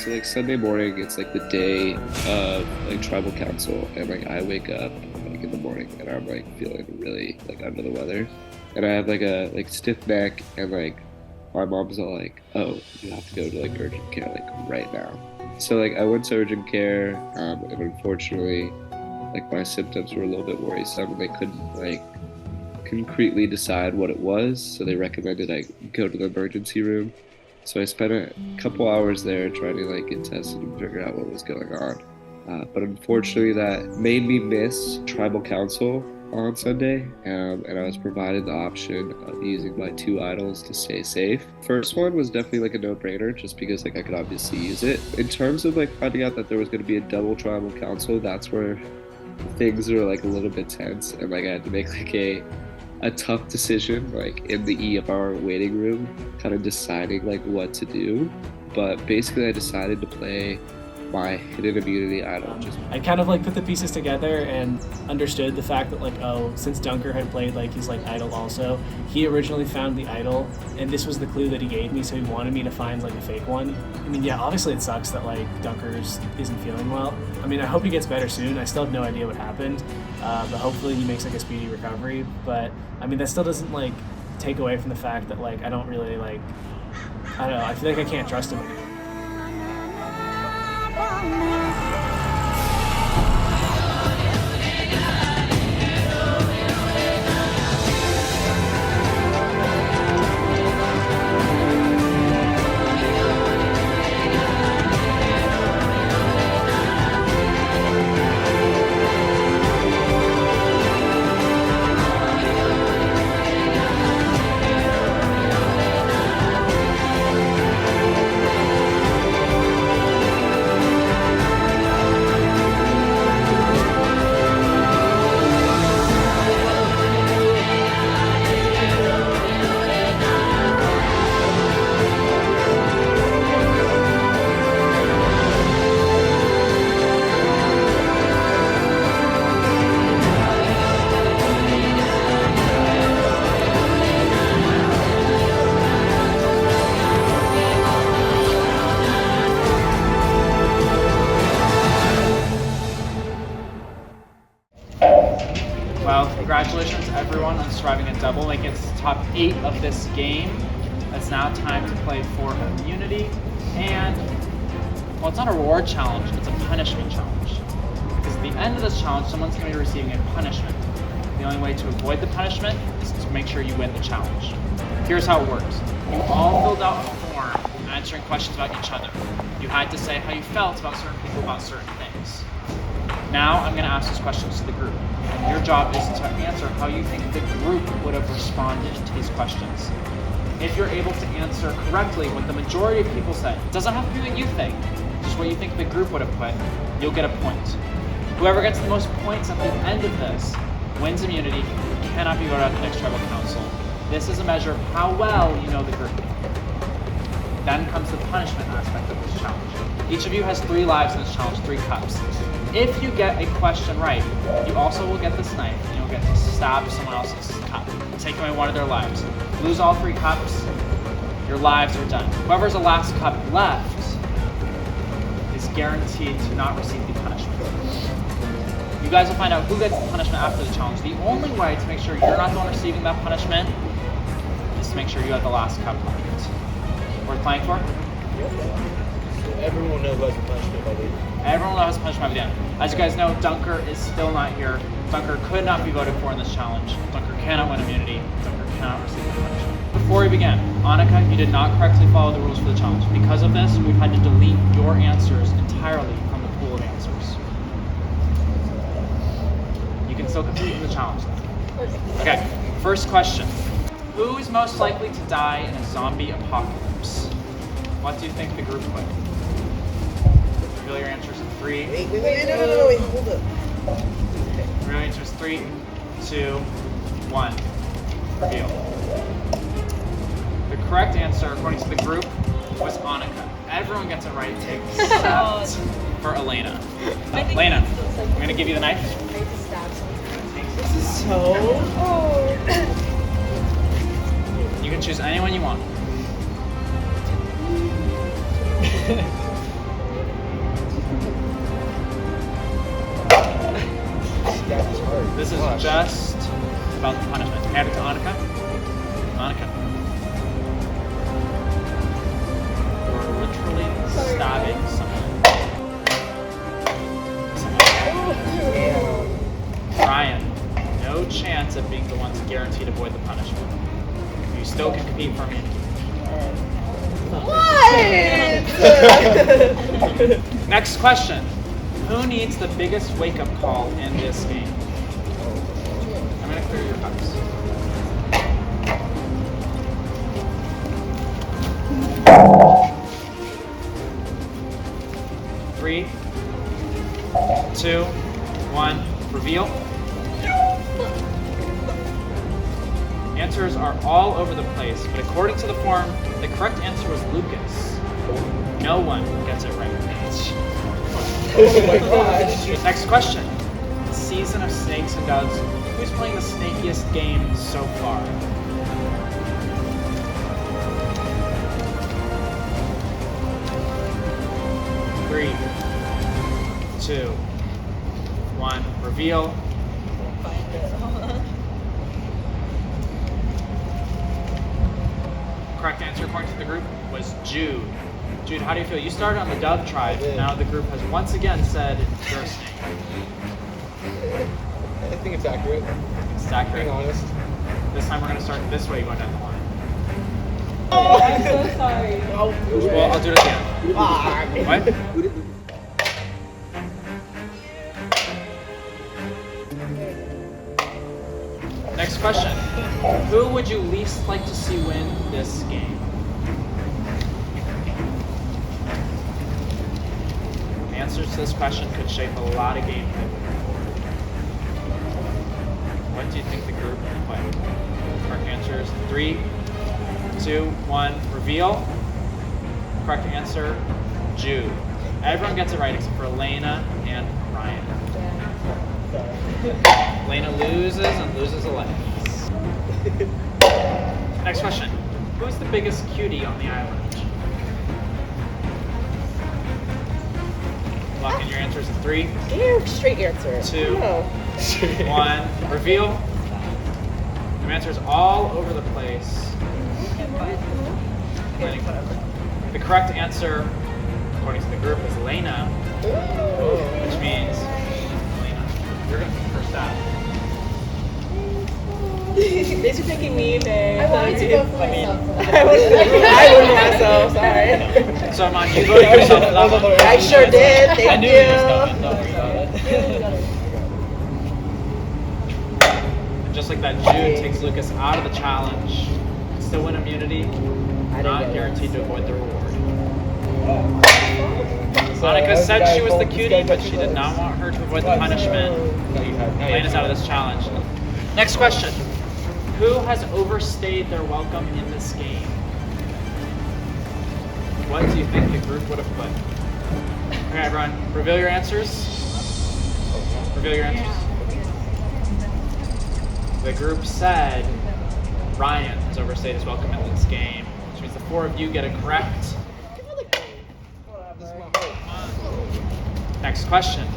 So like Sunday morning, it's like the day of like tribal council, and like I wake up like in the morning and I'm like feeling really like under the weather, and I have like a like stiff neck, and like my mom's all like, "Oh, you have to go to like urgent care like right now." So like I went to urgent care, and unfortunately, like my symptoms were a little bit worrisome, and they couldn't like concretely decide what it was, so they recommended I go to the emergency room. So I spent a couple hours there trying to like get tested and figure out what was going on. But unfortunately, that made me miss tribal council on Sunday, and I was provided the option of using my two idols to stay safe. First one was definitely like a no-brainer, just because like I could obviously use it. In terms of like finding out that there was going to be a double tribal council, that's where things were like a little bit tense, and like I had to make like a tough decision like in the ER waiting room, kind of deciding like what to do. But basically I decided to play my hidden immunity idol. I kind of like put the pieces together and understood the fact that like, oh, since Dunker had played like his like idol also, he originally found the idol, and this was the clue that he gave me, so he wanted me to find like a fake one. I mean, yeah, obviously it sucks that like Dunker's isn't feeling well. I mean, I hope he gets better soon. I still have no idea what happened, but hopefully he makes like a speedy recovery. But I mean, that still doesn't like take away from the fact that like I don't really like, I don't know, I feel like I can't trust him anymore. Well, congratulations everyone on surviving a double, making it to the top 8 of this game. It's now time to play for immunity, and, well, it's not a reward challenge, it's a punishment challenge. Because at the end of this challenge, someone's going to be receiving a punishment. The only way to avoid the punishment is to make sure you win the challenge. Here's how it works. You all filled out a form answering questions about each other. You had to say how you felt about certain people, about certain things. Now I'm going to ask these questions to the group. And your job is to answer how you think the group would have responded to these questions. If you're able to answer correctly what the majority of people say, it doesn't have to be what you think, just what you think the group would have put, you'll get a point. Whoever gets the most points at the end of this wins immunity, cannot be voted out the next tribal council. This is a measure of how well you know the group. Then comes the punishment aspect of this challenge. Each of you has 3 lives in this challenge, 3 cups. If you get a question right, you also will get this knife, and you'll get to stab someone else's cup, take away one of their lives. Lose all 3 cups, your lives are done. Whoever's the last cup left is guaranteed to not receive the punishment. You guys will find out who gets the punishment after the challenge. The only way to make sure you're not the one receiving that punishment is to make sure you have the last cup left. Worth playing for? Everyone knows about the punishment by the end. Everyone knows the punishment by the end. As you guys know, Dunker is still not here. Dunker could not be voted for in this challenge. Dunker cannot win immunity. Dunker cannot receive the punishment. Before we begin, Annika, you did not correctly follow the rules for the challenge. Because of this, we've had to delete your answers entirely from the pool of answers. You can still complete the challenge. Okay, first question. Who is most likely to die in a zombie apocalypse? What do you think the group would? Reveal your answers in 3. Wait, no, hold up. Reveal your answers 3, 2, 1. Reveal. The correct answer, according to the group, was Annika. Everyone gets it right, except for Elena. Elena, I'm going to give you the knife. This is so hard. You can choose anyone you want. punishment. Hand it to Annika. Annika. You're literally stabbing someone. Ryan, no chance of being the one to guarantee to avoid the punishment. You still can compete for immunity. What? Next question. Who needs the biggest wake-up call in this game? I'm going to clear your cups. Three, 2, 1, reveal. Answers are all over the place, but according to the form, the correct answer was Lucas. No one gets it right. Oh my gosh. Next question. Season of Snakes and Doves. Who's playing the snakiest game so far? Three, 2, 1, reveal. Correct answer according to the group was Jude. Jude, how do you feel? You started on the Dove tribe. Now the group has once again said you're a snake. I think it's accurate. It's accurate. Being honest. This time we're going to start this way going down the line. Oh, I'm so sorry. Well, I'll do it again. What? Next question. Who would you least like to see win this game? Answers to this question could shape a lot of gameplay. What do you think the group will play? Correct answers. 3, 2, 1, reveal. Correct answer, Jude. Everyone gets it right except for Elena and Ryan. Elena loses and loses a leg. Next question. Who's the biggest cutie on the island? Lock in your answers in 3, Damn, straight answer. 2, No. 1, reveal. Your answers all over the place. The correct answer, according to the group, is Elena, which means, Elena, you're going to be first out. Thanks for picking me, babe. I wanted to go for myself. I wouldn't myself, sorry. So, Amon, you voted yourself for that one. I sure did, thank I knew you. you were coming. Don't worry about it. And just like that, Jude takes Lucas out of the challenge. Still win immunity, not guaranteed to avoid the reward. Monica said she was the cutie, but she did not want her to avoid the punishment. Elena's out of this challenge. Next question. Who has overstayed their welcome in this game? What do you think the group would have put? Okay, everyone, reveal your answers. Reveal your answers. The group said Ryan has overstayed his welcome in this game, which means the 4 of you get it correct. Next question.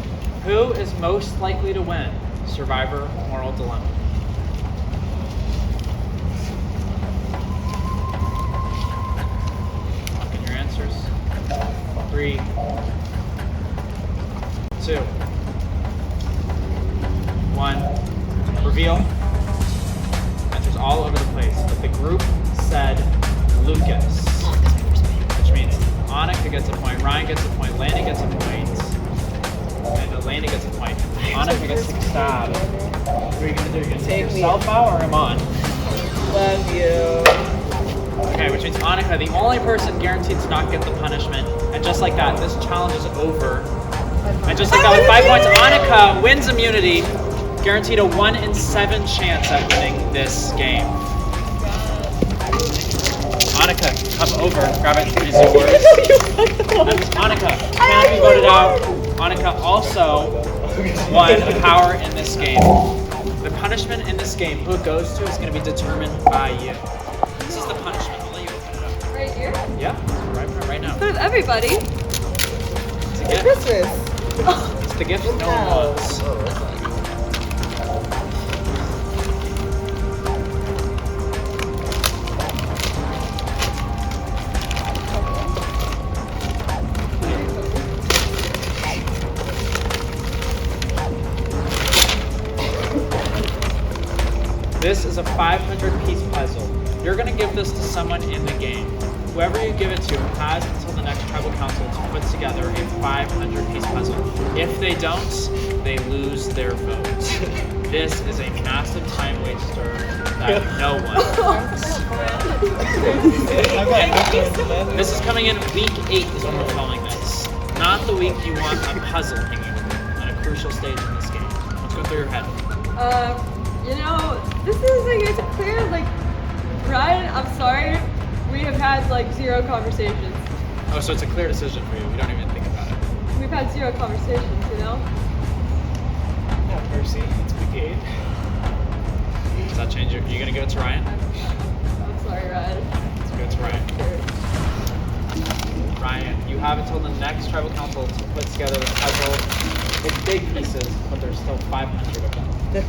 Who is most likely to win Survivor Moral Dilemma? Lock in your answers. 3, 2, 1. Reveal. Answers all over the place, but the group said Lucas, which means Annika gets a point, Ryan gets a point, Lana gets a point, and Elena gets a point. Annika gets a stab. What are you gonna do? You're gonna take yourself out or am on? Love you. Okay, which means Annika, the only person guaranteed to not get the punishment, and just like that, this challenge is over. And just like that, with 5 points, Annika wins immunity, guaranteed a 1 in 7 chance at winning this game. Annika, come over, grab it, it is yours. And Annika cannot be voted out. Annika also won a power in this game. The punishment in this game, who it goes to, is going to be determined by you. This is the punishment. I'll let you open it up. Right here? Yeah, right now. But everybody. It's a gift. Christmas. It's the gift no one wants. 500-piece puzzle. You're going to give this to someone in the game. Whoever you give it to has until the next tribal council to put together a 500-piece puzzle. If they don't, they lose their vote. This is a massive time waster that no one wants. This is coming in week 8 is when we're calling this. Not the week you want a puzzle hanging on a crucial stage in this game. Let's go through your head. This is like, it's clear, like, Ryan, I'm sorry, we have had like 0 conversations. Oh, so it's a clear decision for you. You don't even think about it. We've had 0 conversations, you know? Have mercy. It's week 8. Does that change your? Are you gonna give it to Ryan? I'm sorry, Ryan. Let's give it to Ryan. Ryan, you have until the next tribal council to put together the puzzle. It's big pieces, but there's still 500 of them.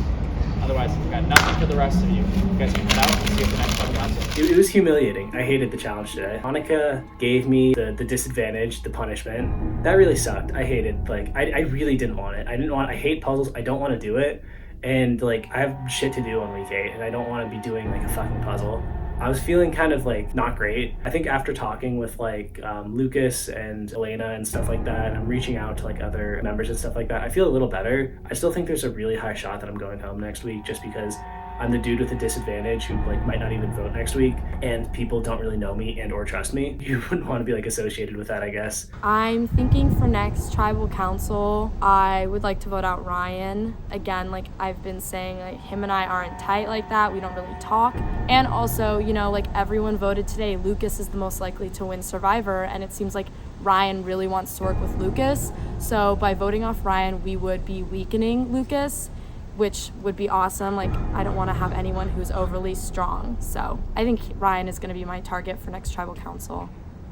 Otherwise, we've got nothing for the rest of you. You guys can head out and see if the next tribal council. It was humiliating. I hated the challenge today. Monica gave me the disadvantage, the punishment. That really sucked. I hated, like, I really didn't want it. I hate puzzles. I don't want to do it. And, like, I have shit to do on week 8, and I don't want to be doing, like, a fucking puzzle. I was feeling kind of, like, not great. I think after talking with, like, Lucas and Elena and stuff like that, and I'm reaching out to, like, other members and stuff like that, I feel a little better. I still think there's a really high shot that I'm going home next week just because I'm the dude with a disadvantage who, like, might not even vote next week, and people don't really know me and or trust me. You wouldn't want to be, like, associated with that, I guess. I'm thinking for next tribal council, I would like to vote out Ryan. Again, like I've been saying, like, him and I aren't tight like that. We don't really talk. And also, you know, like, everyone voted today. Lucas is the most likely to win Survivor, and it seems like Ryan really wants to work with Lucas. So by voting off Ryan, we would be weakening Lucas, which would be awesome. Like, I don't want to have anyone who's overly strong. So I think Ryan is going to be my target for next tribal council.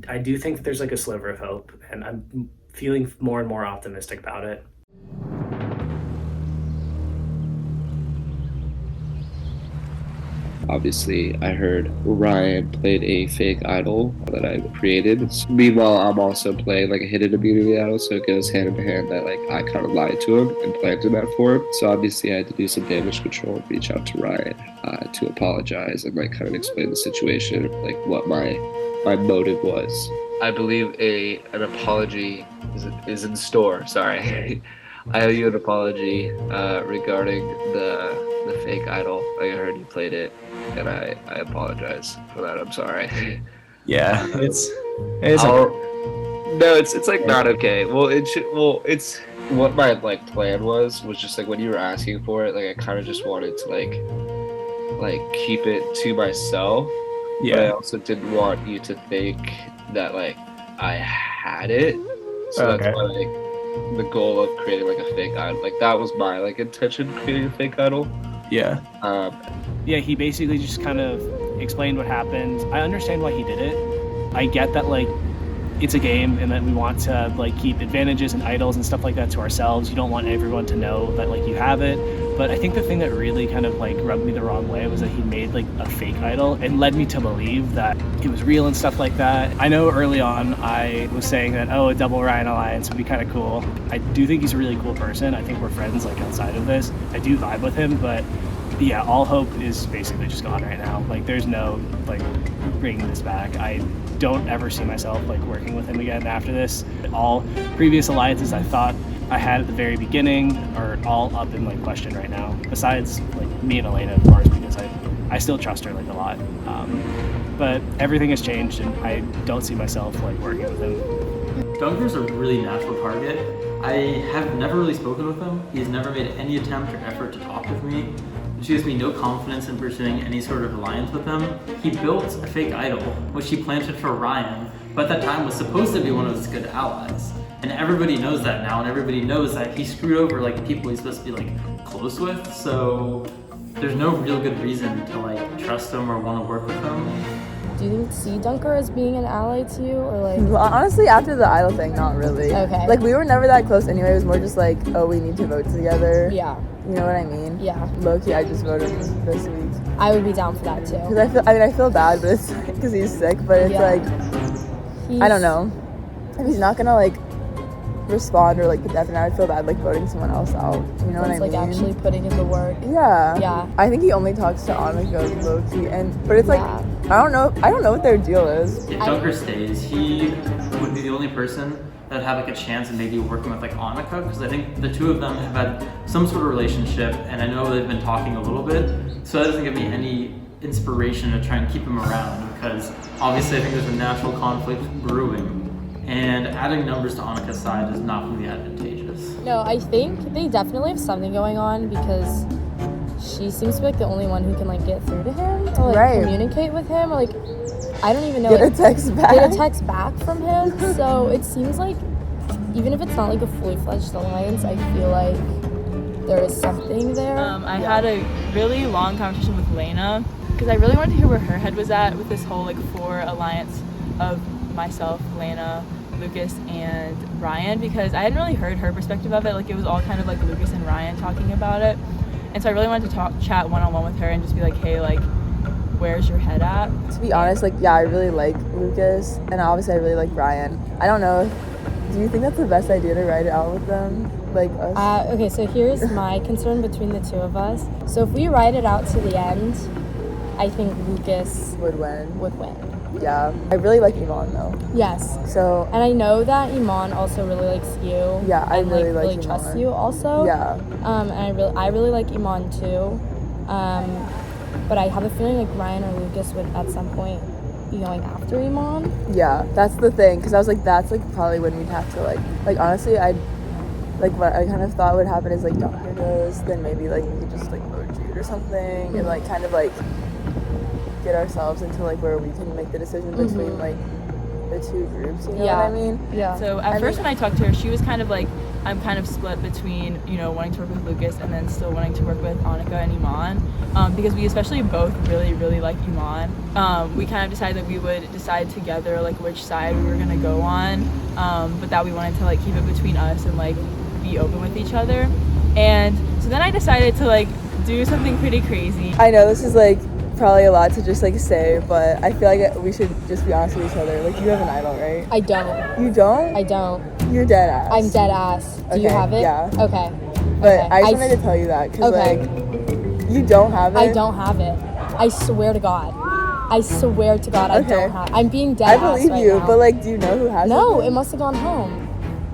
I do think that there's, like, a sliver of hope, and I'm feeling more and more optimistic about it. Obviously, I heard Ryan played a fake idol that I created. Meanwhile, I'm also playing, like, a hidden immunity idol, so it goes hand in hand that, like, I kind of lied to him and planted that for him. So obviously, I had to do some damage control and reach out to Ryan to apologize and, like, kind of explain the situation, like, what my motive was. I believe an apology is in store. Sorry. I owe you an apology regarding the fake idol. Like, I heard you played it, and I apologize for that. I'm sorry. Yeah, it's no, it's like not okay. It's what my, like, plan was just like when you were asking for it, like, I kind of just wanted to like keep it to myself. yeah. But I also didn't want you to think that, like, I had it. So Okay. that's why, like, the goal of creating, like, a fake idol, like, that was my, like, intention, creating a fake idol. Yeah. Yeah, he basically just kind of explained what happened. I understand why he did it. I get that, like, it's a game and that we want to, like, keep advantages and idols and stuff like that to ourselves. You don't want everyone to know that, like, you have it. But I think the thing that really kind of, like, rubbed me the wrong way was that he made, like, a fake idol and led me to believe that it was real and stuff like that. I know early on I was saying that, oh, a double Ryan alliance would be kind of cool. I do think he's a really cool person. I think we're friends, like, outside of this. I do vibe with him, but yeah, all hope is basically just gone right now. Like, there's no, like, bringing this back. I don't ever see myself, like, working with him again after this. All previous alliances I thought I had at the very beginning are all up in, like, question right now. Besides, like, me and Elena, of course, because I still trust her, like, a lot. But everything has changed, and I don't see myself, like, working with him. Dunker's a really natural target. I have never really spoken with him. He's never made any attempt or effort to talk with me, which gives me no confidence in pursuing any sort of alliance with him. He built a fake idol, which he planted for Ryan, but at that time was supposed to be one of his good allies. And everybody knows that now, and everybody knows that he screwed over, like, people he's supposed to be, like, close with, so there's no real good reason to, like, trust him or want to work with him. Do you see Dunker as being an ally to you, or like? Well, honestly, after the idol thing, not really. Okay. Like, we were never that close anyway. It was more just like, oh, we need to vote together. Yeah. You know what I mean? Yeah. Low-key, I just voted this week. I would be down for that too. Because I feel bad, but it's because he's sick, but it's Yeah. like, I don't know. If he's not gonna, like, respond or like put the effort in, I would feel bad like voting someone else out. You know what I It's like mean? actually putting in the work. Yeah. Yeah. I think he only talks to Annika low key, but it's like Yeah. I don't know what their deal is. If Dunker stays, he would be the only person that would have like a chance of maybe working with like Annika, because I think the two of them have had some sort of relationship, and I know they've been talking a little bit, so that doesn't give me any inspiration to try and keep him around, because obviously I think there's a natural conflict brewing, and adding numbers to Annika's side is not going to be advantageous. No, I think they definitely have something going on because she seems to be like the only one who can like get through to him or like Right. communicate with him or like I don't even know. Get a like, text back. Get a text back from him. So it seems like even if it's not like a fully fledged alliance, I feel like there is something there. I had a really long conversation with Lena because I really wanted to hear where her head was at with this whole like 4 alliance of myself, Lena, Lucas, and Ryan, because I hadn't really heard her perspective of it. Like it was all kind of like Lucas and Ryan talking about it, and so I really wanted to chat one-on-one with her and just be like, hey, like, where's your head at? To be honest, like yeah, I really like Lucas, and obviously I really like Ryan. I don't know. Do you think that's the best idea to write it out with them, like us? Okay, so here's my concern between the two of us. So if we ride it out to the end, I think Lucas Would win. would win. Yeah, I really like Yvonne though. Yes. So And I know that Iman also really likes you. Yeah, I and, really like really trusts Iman. you also. yeah, And I really like Iman too. But I have a feeling like Ryan or Lucas would at some point be going after Iman. yeah, that's the thing. Cause I was like, that's like probably when we'd have to like honestly, what I kind of thought would happen is like Dunker goes, then maybe like we could just like vote Jude or something, and like kind of like get ourselves into like where we can make the decision between like the two groups. You know Yeah. what I mean? Yeah. So at first when I talked to her, she was kind of like, I'm kind of split between, you know, wanting to work with Lucas and then still wanting to work with Annika and Iman, because we especially both really, really like Iman. We kind of decided that we would decide together like which side we were gonna go on, but that we wanted to like keep it between us and like be open with each other. And so then I decided to like do something pretty crazy. I know this is like probably a lot to just like say, but I feel like we should just be honest with each other. Like you have an idol, right? I don't. You don't? I don't. You're dead ass. I'm dead ass. Do you Okay, have it? yeah. Okay. But Okay. I just wanted to tell you that because Okay. like you don't have it. I don't have it. I swear to God. I swear to God I Okay. don't have. I'm being dead I ass believe right you, now. but like, do you know who has no, it? it must have gone home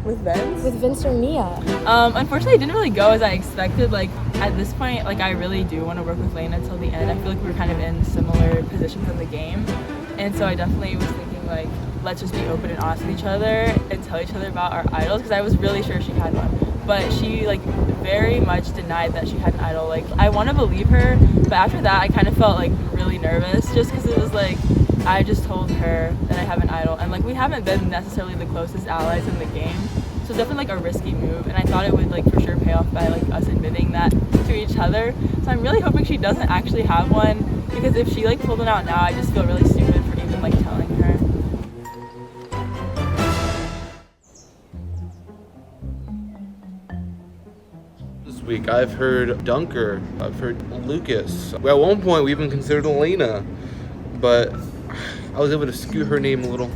With Vince? with Vince or Mia. Unfortunately, it didn't really go as I expected. Like at this point, like I really do want to work with Lena till the end. I feel like we're kind of in similar positions in the game, and so I definitely was thinking like, let's just be open and honest with each other and tell each other about our idols, because I was really sure she had one, but she like very much denied that she had an idol. Like I want to believe her, but after that I kind of felt like really nervous just because it was like I just told her that I have an idol, and like we haven't been necessarily the closest allies in the game, so it's definitely like a risky move, and I thought it would like for sure pay off by like us admitting that to each other. So I'm really hoping she doesn't actually have one, because if she like pulled it out now, I just feel really stupid for even like telling her. This week I've heard Dunker, I've heard Lucas. Well, at one point we even considered Elena, but I was able to scoot her name a little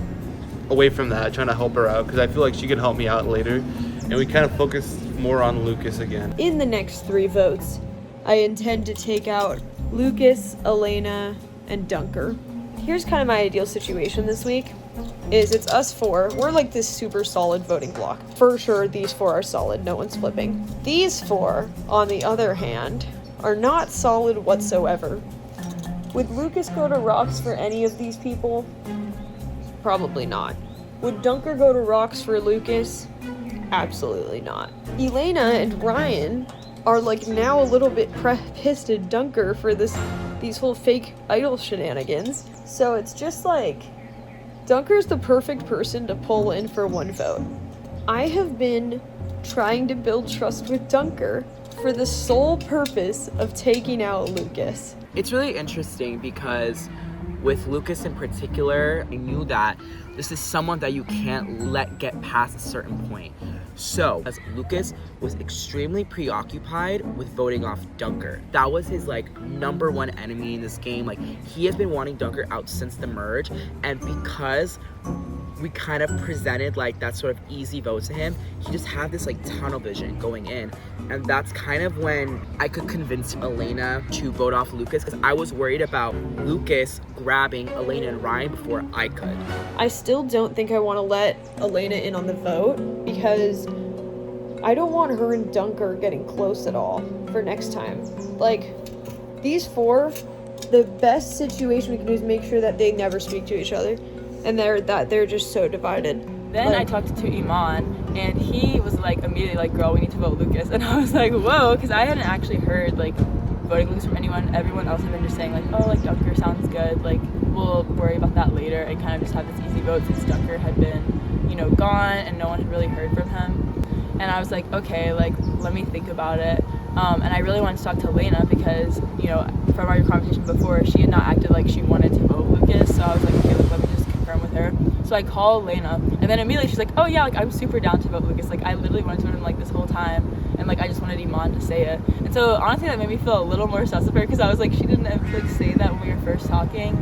away from that, trying to help her out because I feel like she could help me out later, and we kind of focused more on Lucas again. In the next 3 votes, I intend to take out Lucas, Elena, and Dunker. Here's kind of my ideal situation this week. It's us 4. We're like this super solid voting block. For sure, these 4 are solid. No one's flipping. These 4, on the other hand, are not solid whatsoever. Would Lucas go to rocks for any of these people? Probably not. Would Dunker go to rocks for Lucas? Absolutely not. Elena and Ryan are like now a little bit pissed at Dunker for these whole fake idol shenanigans. So it's just like Dunker's the perfect person to pull in for 1 vote. I have been trying to build trust with Dunker for the sole purpose of taking out Lucas. It's really interesting because with Lucas in particular, I knew that this is someone that you can't let get past a certain point. So, as Lucas was extremely preoccupied with voting off Dunker. That was his like #1 enemy in this game. Like he has been wanting Dunker out since the merge, and because we kind of presented like that sort of easy vote to him, he just had this like tunnel vision going in. And that's kind of when I could convince Elena to vote off Lucas, because I was worried about Lucas grabbing Elena and Ryan before I could. I still don't think I want to let Elena in on the vote because I don't want her and Dunker getting close at all for next time. Like, these four, the best situation we can do is make sure that they never speak to each other and they're just so divided. Then I talked to Iman, and he was like immediately like, girl, we need to vote Lucas. And I was like, whoa, because I hadn't actually heard like voting Lucas from anyone. Everyone else had been just saying like, oh, like Dunker sounds good, like we'll worry about that later, and kind of just have this easy vote since Dunker had been, you know, gone and no one had really heard from him. And I was like, okay, like let me think about it. And I really wanted to talk to Elena because, you know, from our conversation before, she had not acted like she wanted to vote Lucas. So I was like, okay, let me just confirm with her. So I call Elena, and then immediately she's like, oh yeah, like I'm super down to vote Lucas. Like I literally wanted to vote him like this whole time, and like I just wanted Iman to say it. And so honestly, that made me feel a little more sus of her because I was like, she didn't like say that when we were first talking,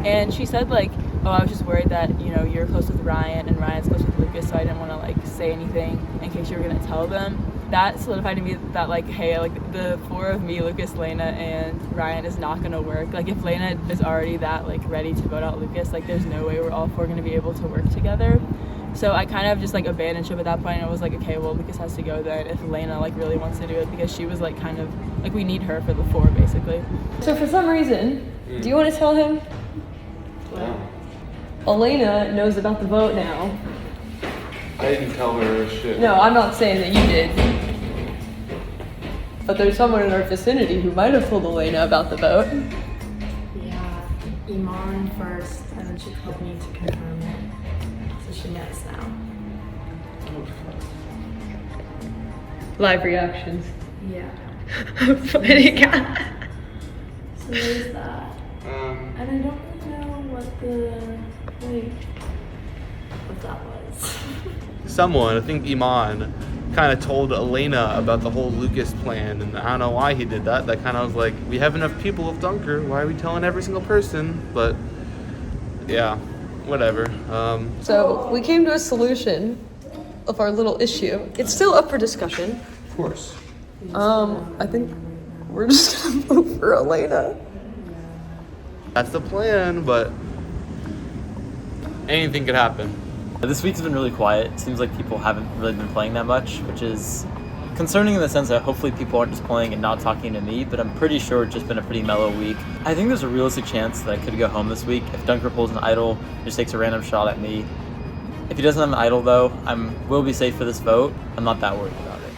and she said like, oh, I was just worried that, you know, you're close with Ryan and Ryan's close with Lucas, so I didn't want to like say anything in case you were gonna tell them. That solidified to me that like, hey, like the four of me, Lucas, Lena, and Ryan is not gonna work. Like if Lena is already that like ready to vote out Lucas, like there's no way we're all four gonna be able to work together. So I kind of just like abandoned ship at that point, and I was like, okay, well Lucas has to go then if Lena like really wants to do it, because she was like kind of like, we need her for the four basically. So for some reason, do you want to tell him? Wow. Elena knows about the vote now. I didn't tell her shit. No, I'm not saying that you did. But there's someone in our vicinity who might have told Elena about the vote. Yeah, Iman first, and then she told me to confirm it. So she knows now. Live reactions. Yeah. Funny. So there's that. And I don't really know what that was. Someone, I think Iman, kind of told Elena about the whole Lucas plan, and I don't know why he did that. That kind of was like, we have enough people of Dunker, why are we telling every single person? But yeah, whatever. So we came to a solution of our little issue. It's still up for discussion. Of course. I think we're just gonna vote for Elena. That's the plan, but anything could happen. This week's been really quiet. It seems like people haven't really been playing that much, which is concerning in the sense that hopefully people aren't just playing and not talking to me, but I'm pretty sure it's just been a pretty mellow week. I think there's a realistic chance that I could go home this week if Dunker pulls an idol, just takes a random shot at me. If he doesn't have an idol though, will be safe for this vote. I'm not that worried about it.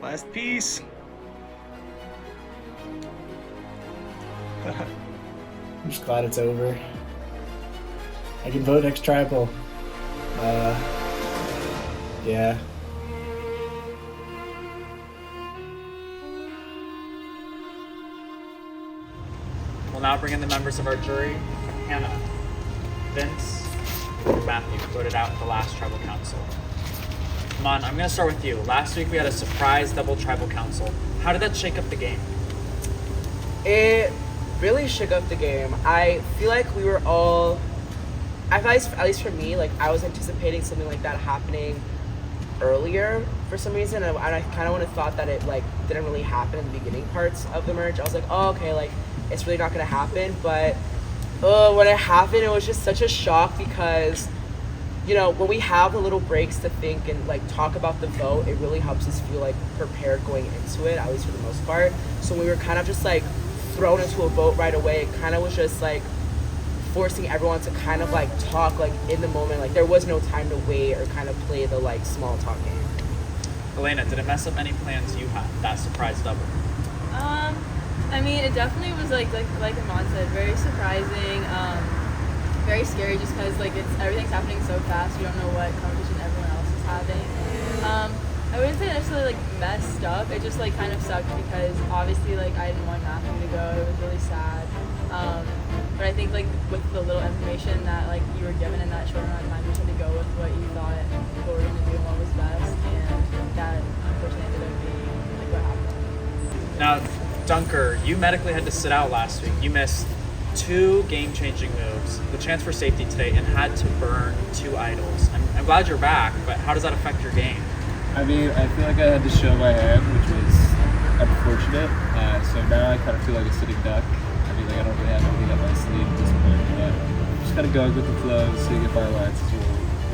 Last piece. I'm just glad it's over. I can vote next tribal. Yeah. We'll now bring in the members of our jury. Hannah, Vince, and Matthew voted out at the last tribal council. Mon, I'm gonna start with you. Last week we had a surprise double tribal council. How did that shake up the game? It really shook up the game. I feel like we were all, at least for me, like I was anticipating something like that happening earlier for some reason, and I kind of would have thought that it like didn't really happen in the beginning parts of the merge. I was like, oh, okay, like it's really not gonna happen. But when it happened, it was just such a shock because, you know, when we have the little breaks to think and like talk about the vote, it really helps us feel like prepared going into it, at least for the most part. So we were kind of just like thrown into a vote right away. It kind of was just like forcing everyone to kind of like talk like in the moment. Like there was no time to wait or kind of play the like small talk game. Elena, did it mess up any plans you had, that surprise double? I mean, it definitely was like Iman said, very surprising, very scary just because like everything's happening so fast. You don't know what competition everyone else is having. I wouldn't say necessarily like messed up. It just like kind of sucked because obviously like I didn't want Matthew to go. It was really sad. But I think like with the little information that like you were given in that short amount of time, you had to go with what you thought people were gonna do and what was best, and that unfortunately ended up being like what happened. Now, Dunker, you medically had to sit out last week. You missed 2 game-changing moves, the chance for safety today, and had to burn 2 idols. I'm glad you're back, but how does that affect your game? I mean, I feel like I had to show my hand, which was unfortunate. So now I kind of feel like a sitting duck. I mean, like I don't really have anything up my sleeve at this point, but I'm just kind of going with the flow, seeing if my alliances will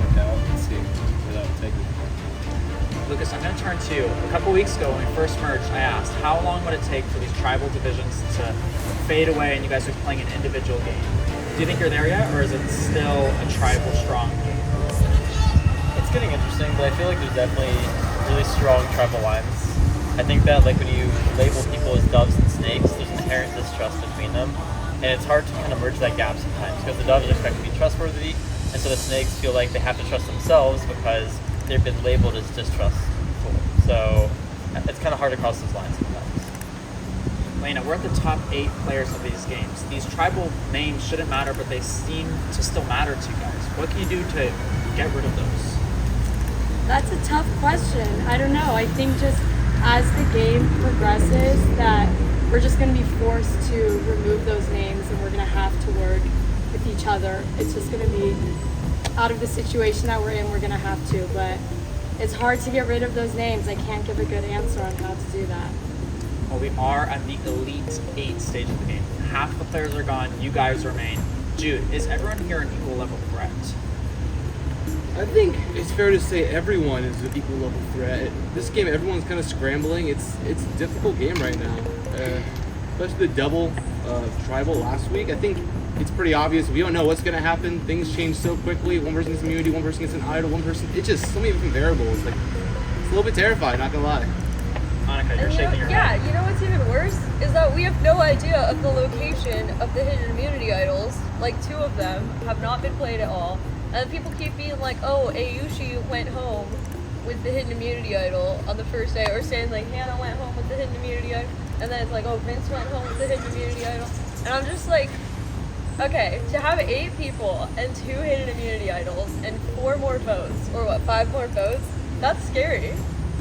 work out and seeing where that will take me. Lucas, I'm going to turn to you. A couple weeks ago when we first merged, I asked, how long would it take for these tribal divisions to fade away and you guys are playing an individual game? Do you think you're there yet, or is it still a tribal strong game? It's getting interesting, but I feel like there's definitely really strong tribal lines. I think that like when you label people as doves and snakes, there's inherent distrust between them, and it's hard to kind of merge that gap sometimes because the doves expect to be trustworthy, and so the snakes feel like they have to trust themselves because they've been labeled as distrustful. So it's kind of hard to cross those lines sometimes. Lena, we're at the top 8 players of these games. These tribal names shouldn't matter, but they seem to still matter to you guys. What can you do to get rid of those? That's a tough question. I don't know. I think just as the game progresses that we're just going to be forced to remove those names and we're going to have to work with each other. It's just going to be out of the situation that we're in, we're going to have to. But it's hard to get rid of those names. I can't give a good answer on how to do that. Well, we are at the Elite 8 stage of the game. Half the players are gone. You guys remain. Jude, is everyone here an equal level threat? I think it's fair to say everyone is an equal level threat. This game, everyone's kind of scrambling. It's a difficult game right now, especially the double tribal last week. I think it's pretty obvious. We don't know what's going to happen. Things change so quickly. One person gets immunity, one person gets an idol, one person. It's just so many different variables. Like it's a little bit terrifying. Not gonna lie. Monica, you're shaking your head. Yeah, you know what's even worse is that we have no idea of the location of the hidden immunity idols. Like 2 of them have not been played at all. And people keep being like, oh, Ayushi went home with the hidden immunity idol on the first day, or saying like Hannah went home with the hidden immunity idol, and then it's like, oh, Vince went home with the hidden immunity idol. And I'm just like, okay, to have 8 people and 2 hidden immunity idols and 4 more votes, or what, 5 more votes, that's scary,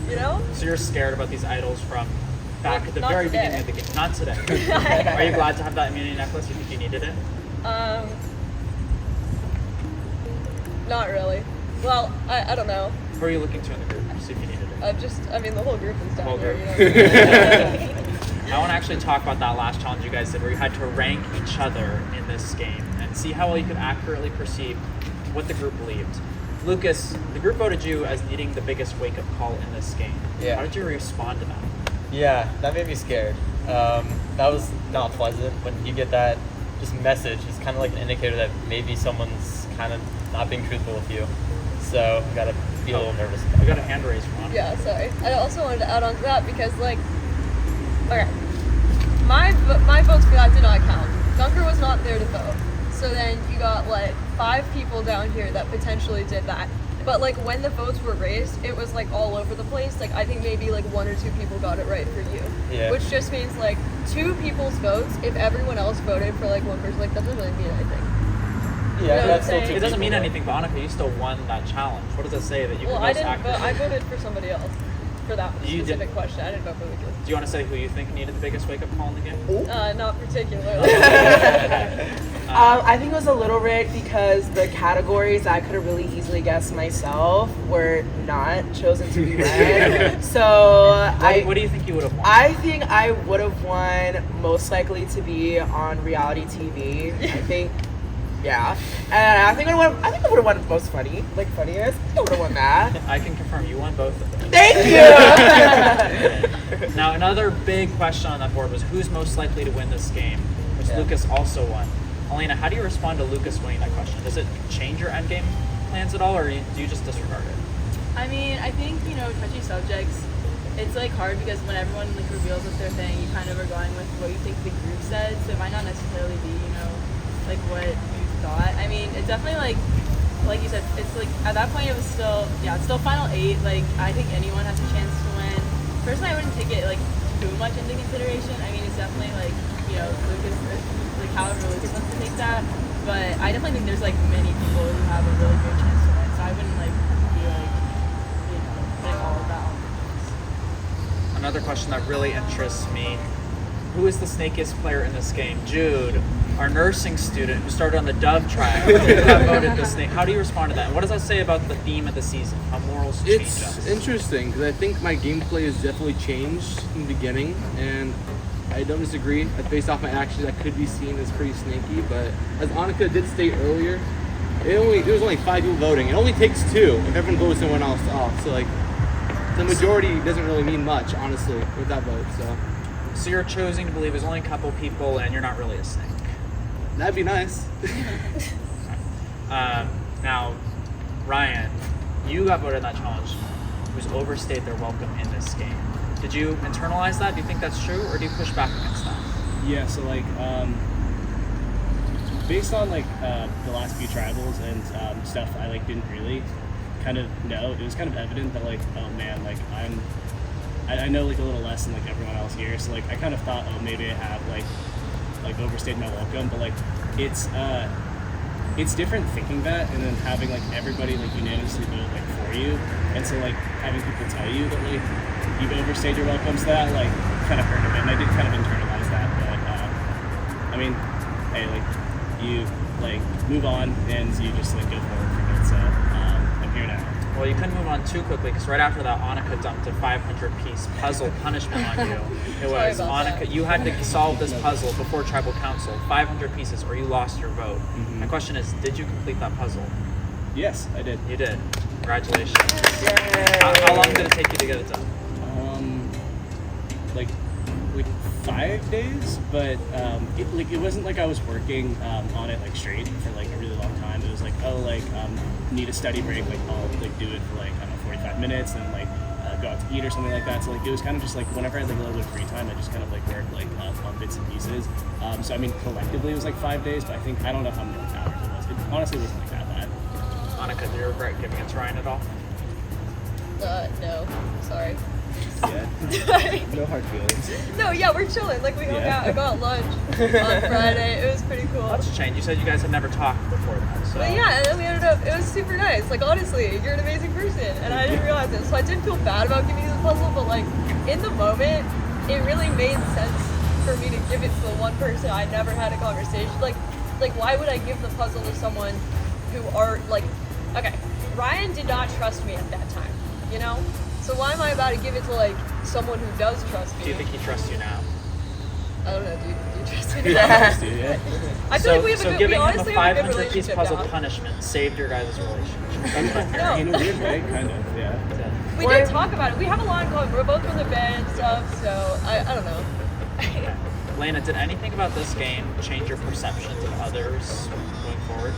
you know? So you're scared about these idols from back at the Not very today. beginning of the game. Not today. Are you glad to have that immunity necklace? You think you needed it? Not really. Well, I don't know. Who are you looking to in the group? See if you needed it. I mean, the whole group is down Whole here, group. you know? I want to actually talk about that last challenge you guys did where you had to rank each other in this game and see how well you could accurately perceive what the group believed. Lucas, the group voted you as needing the biggest wake-up call in this game. Yeah. How did you respond to that? Yeah, that made me scared. That was not pleasant. When you get that just message, it's kind of like an indicator that maybe someone's kind of not being truthful with you. So you gotta be a little nervous about We got a hand raise from Monica. Yeah, sorry. I also wanted to add on to that because, like, okay, my votes for that did not count. Dunker was not there to vote. So then you got, like, 5 people down here that potentially did that. But, like, when the votes were raised, it was, like, all over the place. Like, I think maybe, like, 1 or 2 people got it right for you. Yeah. Which just means, like, 2 people's votes, if everyone else voted for, like, 1 person, like, that doesn't really mean anything. Yeah, You know what that's I'm still saying? It doesn't mean anything, Monica. You still won that challenge. What does it say that you Well, can I most didn't vote. accurately? I voted for somebody else for that You did- specific question. I didn't vote for Lucas. Do you want to say who you think needed the biggest wake-up call in the game? Not particularly. I think it was a little rigged because the categories I could have really easily guessed myself were not chosen to be read. So What do you think you would have won? I think I would have won most likely to be on reality TV. I think, yeah. And I think I would have won most funny, like funniest. I would have won that. I can confirm you won both of them. Thank you. Now, another big question on that board was who's most likely to win this game, which Lucas also won. Elena, how do you respond to Lucas winning that question? Does it change your endgame plans at all, or do you just disregard it? I mean, I think, touchy subjects, it's like hard because when everyone like reveals what they're saying, you kind of are going with what you think the group said, so it might not necessarily be, like what you thought. I mean, it's definitely like you said, it's like at that point it was still, it's still final 8. Like, I think anyone has a chance to win. Personally, I wouldn't take it like too much into consideration. I mean, it's definitely like, Lucas, like however Lucas wants to take that. But I definitely think there's like many people who have a really good chance to win. So I wouldn't like be like, putting all of that on Lucas. Another question that really interests me who is the snakiest player in this game? Jude, our nursing student who started on the Dove trial, got voted the snake. How do you respond to that? And what does that say about the theme of the season? How morals change us? It's interesting because I think my gameplay has definitely changed in the beginning, and I don't disagree. Based off my actions, I could be seen as pretty snaky, but as Annika did state earlier, there was only 5 people voting. It only takes 2 if everyone votes someone else off. So like, the majority doesn't really mean much, honestly, with that vote. So you're choosing to believe there's only a couple people, and you're not really a snake. That'd be nice. Now, Ryan, you got voted in that challenge. Who's overstayed their welcome in this game? Did you internalize that? Do you think that's true, or do you push back against that? Yeah, so like based on like the last few tribals and stuff I like didn't really kind of know, it was kind of evident that like, oh man, like I know like a little less than like everyone else here, so like I kind of thought, oh, maybe I have like overstayed my welcome, but like it's different thinking that and then having like everybody like unanimously vote like for you, and so like having people tell you that like you've overstayed your welcome, so that like kind of hurt a bit, and I did kind of internalize that, but I mean, hey, like you like move on and you just like go forward from it, so I'm here now. Well, you couldn't move on too quickly because right after that, Annika dumped a 500-piece puzzle punishment on you. It was, Annika, you had to solve this puzzle before Tribal Council, 500 pieces, or you lost your vote. Mm-hmm. My question is, did you complete that puzzle? Yes, I did. You did. Congratulations. How long did it take you to get it done? Like 5 days, but it wasn't like I was working on it like straight for like a really long time. It was like, oh, like need a study break, like I'll like do it for like, I don't know, 45 minutes and like go out to eat or something like that. So like it was kind of just like whenever I had like a little bit of free time, I just kind of like worked like on bits and pieces. So I mean collectively it was like 5 days, but I don't know how many hours it was. It honestly wasn't like that bad. Annika, do you regret giving it to Ryan at all? No. Sorry. Yeah. No hard feelings. No, yeah, we're chilling. Like, we hung out. I got lunch on Friday. It was pretty cool. That's changed. You said you guys had never talked before that, so. But yeah, and then we ended up, it was super nice. Like, honestly, you're an amazing person, and I didn't realize it. So I didn't feel bad about giving you the puzzle, but like, in the moment, it really made sense for me to give it to the one person I never had a conversation. Like why would I give the puzzle to someone who are, like, okay, Ryan did not trust me at that time, you know? So why am I about to give it to like someone who does trust me? Do you think he trusts you now? I don't know. Do you trust me? Yeah. I feel like we have a good, giving we honestly him a have a good 500-piece relationship puzzle now. punishment saved your guys' relationship. No. In a weird way, kind of, yeah. We did talk about it. We have a lot in common. We're both from the band and stuff, so I don't know. Lena, did anything about this game change your perceptions of others going forward?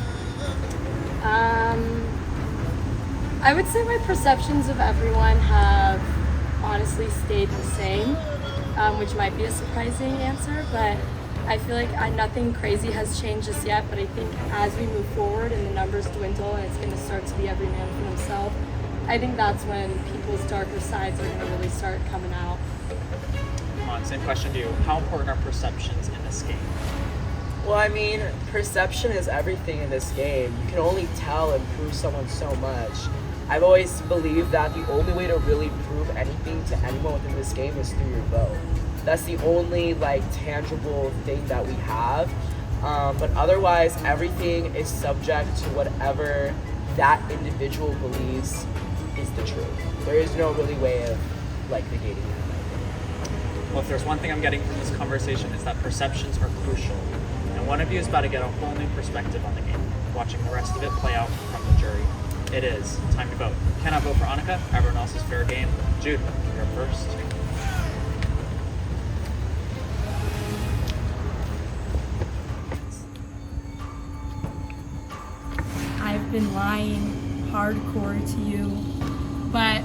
I would say my perceptions of everyone have honestly stayed the same, which might be a surprising answer, but I feel like nothing crazy has changed just yet, but I think as we move forward and the numbers dwindle and it's going to start to be every man for himself, I think that's when people's darker sides are going to really start coming out. Come on, same question to you. How important are perceptions in this game? Well, I mean, perception is everything in this game. You can only tell and prove someone so much. I've always believed that the only way to really prove anything to anyone within this game is through your vote. That's the only like tangible thing that we have. But otherwise, everything is subject to whatever that individual believes is the truth. There is no really way of like negating that. Well, if there's one thing I'm getting from this conversation, it's that perceptions are crucial. And one of you is about to get a whole new perspective on the game, watching the rest of it play out from the jury. It is time to vote. You cannot vote for Annika. Everyone else is fair game. Jude, you're up first. I've been lying hardcore to you, but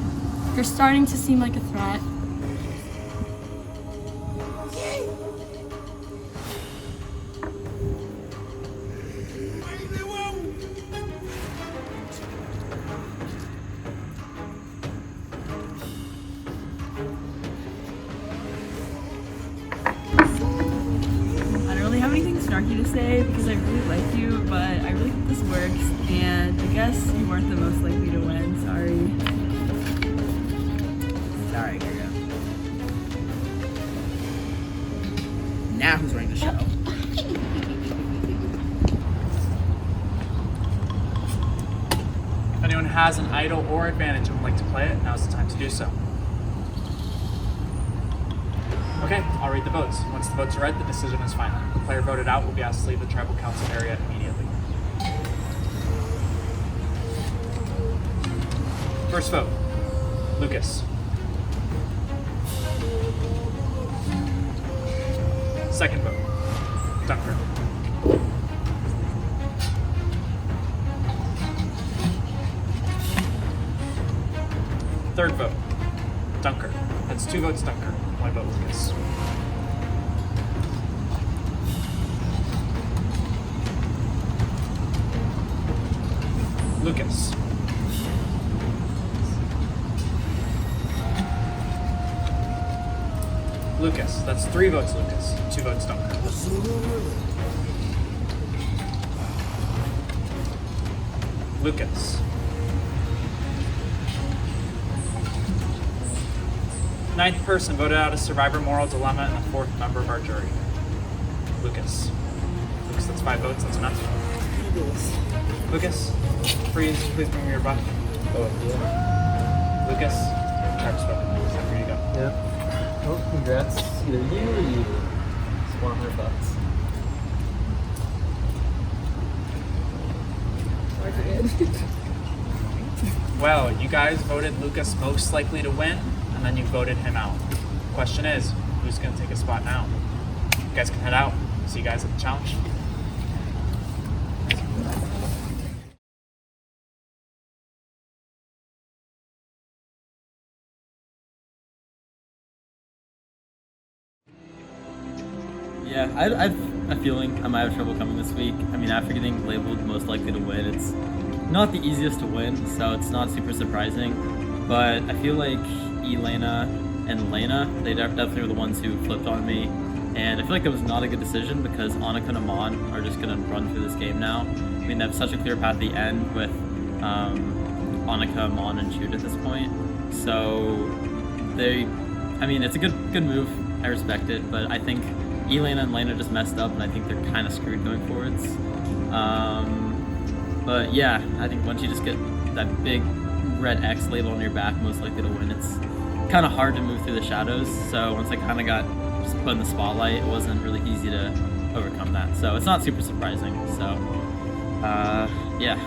you're starting to seem like a threat. snarky to say because I really like you, but I really hope this works, and I guess you weren't the most likely to win. Sorry. Sorry, Girl. Now who's running the show? If anyone has an idol or advantage and would like to play it, now's the time to do so. Okay, I'll read the votes. Once the votes are read, the decision is final. The player voted out will be asked to leave the tribal council area immediately. First vote, Lucas. Second vote, Dunker. Third vote, Dunker. That's 2 votes Dunker, 1 vote Lucas. Lucas. Lucas. That's 3 votes Lucas, 2 votes Dunker. Lucas. Ninth person voted out as survivor moral dilemma and the 4th member of our jury. Lucas. Lucas, that's 5 votes, that's enough. Lucas, please bring me your butt. Oh, yeah. Lucas, Travis vote. So here you go. Yeah. Well, congrats. Either you or you. It's $100. Well, you guys voted Lucas most likely to win, and then you voted him out. Question is, who's going to take a spot now? You guys can head out. See you guys at the challenge. Yeah, I've a feeling I might have trouble coming this week. I mean, after getting labeled most likely to win, it's not the easiest to win, so it's not super surprising. But I feel like Elena and Lena, they definitely were the ones who flipped on me. And I feel like that was not a good decision because Annika and Amon are just going to run through this game now. I mean, they have such a clear path at the end with Annika, Amon, and Jude at this point. So I mean, it's a good move. I respect it, but I think Elena and Lena just messed up, and I think they're kind of screwed going forwards. But yeah, I think once you just get that big red X label on your back, most likely to win, it's kind of hard to move through the shadows. So once I kind of got just put in the spotlight, it wasn't really easy to overcome that. So it's not super surprising. So yeah.